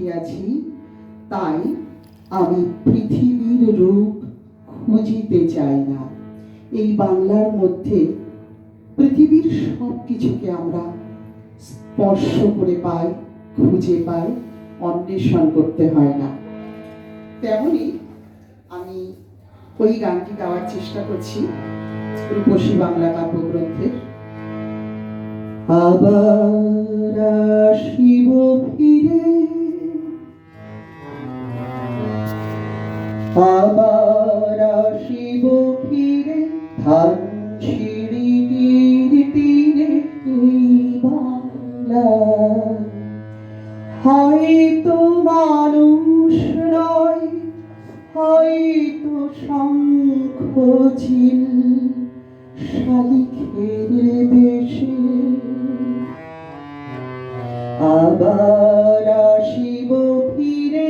উঠিয়াছি, তাই আমি পৃথিবীর রূপ খুঁজিতে চাই না। এই বাংলার মধ্যে পৃথিবীর সব কিছুকে আমরা স্পর্শ করে পাই, খুঁজে পাই, অন্বেষণ করতে হয় না। তেমনি আমি ওই গানটি গাওয়ার চেষ্টা করছি রূপসী বাংলা কাব্যগ্রন্থের। আবার আসিব ফিরে, আবার আসিব ফিরে, ধানসিঁড়িটির তীরে এই বাংলায়। হয়তো মানুষ নয়, হয়তো শঙ্খচিল শালিখের বেশে, আবার আসিব ফিরে,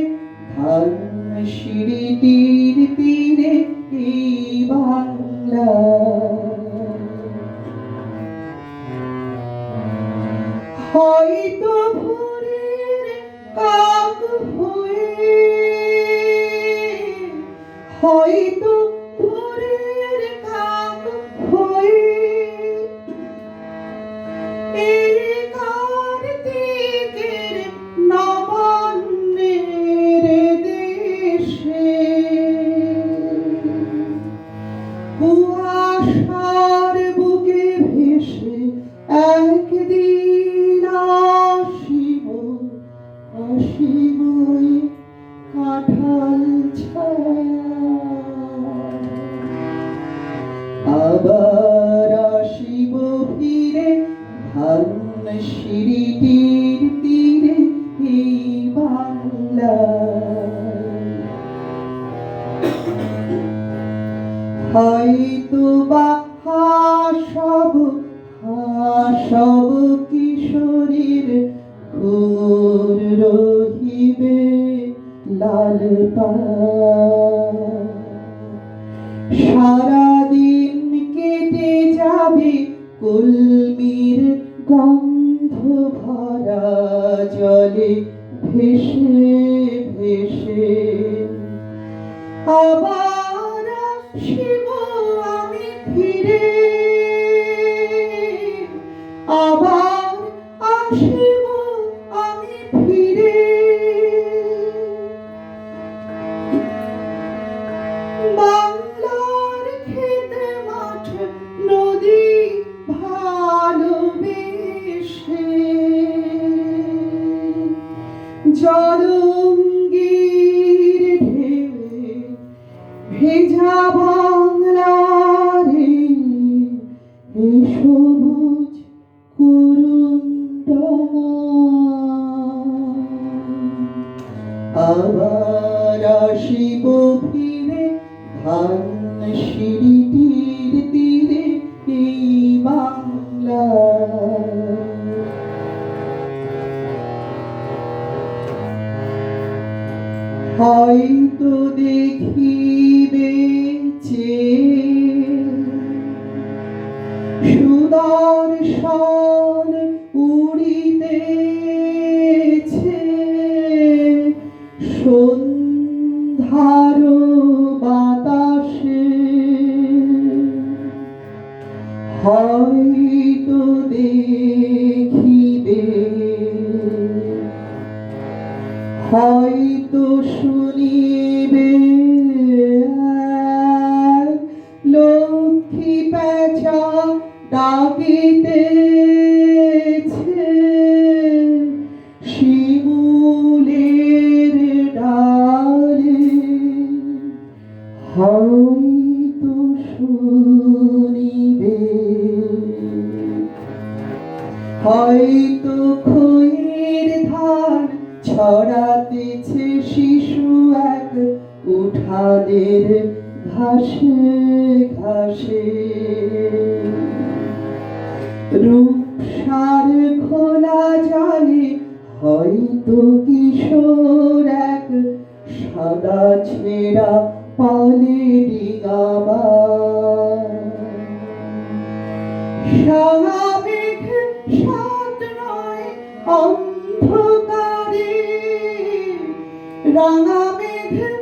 ধানসিঁড়িটির তীরে এই বাংলায়। হয়তো ভোরের কাক হয়ে, হয়তো ভোরের কাক হয়ে এই কার্তিকের নবান্নের দেশে কুয়াশার বুকে ভেসে একদিন আসিব, আসিব কাঁঠাল ছায়া। আবার আসিব ফিরে, ধানসিঁড়িটির তীরে এই বাংলায়। হয়তো বা হাসব কিশোরীর ঘুঙুর রহিবে লাল পাড়। সারাদিন কেটে যাবে কলমির গন্ধ ভরা জলে ভেসে ভেসে। আবার আসিব আমি ফিরে, আবার আসিব আমি ফিরে, বাংলার ক্ষেত মাঠ নদী ভালোবেসে। জলঙ্গির ঢেউয়ে ভেজা বাংলারে এই সবুজ করুণ ডাঙা। আবার আসিব ফিরে, ধানসিঁড়িটির তীরে এই বাংলায়। হয়তো দেখিবে সুদর্শন উড়িতেছে সন্ধ্যার বাতাসে। হয়তো দেখিবে, হয়তো শুনিবে লক্ষ্মী পেঁচা ডাকিতেছে শিমুলের ডালে। হয়তো শুনিবে, হয়তো খইয়ের ধান ছড়াতেছে শিশু এক উঠানের ঘাসে ঘাসে। রূপসার খোলা জলে হয়তো কিশোর এক সাদা ছেঁড়া পালে ডিঙাবার। সারা মেঘ সাত নয় অন্ধকারে রাঙা মেঘের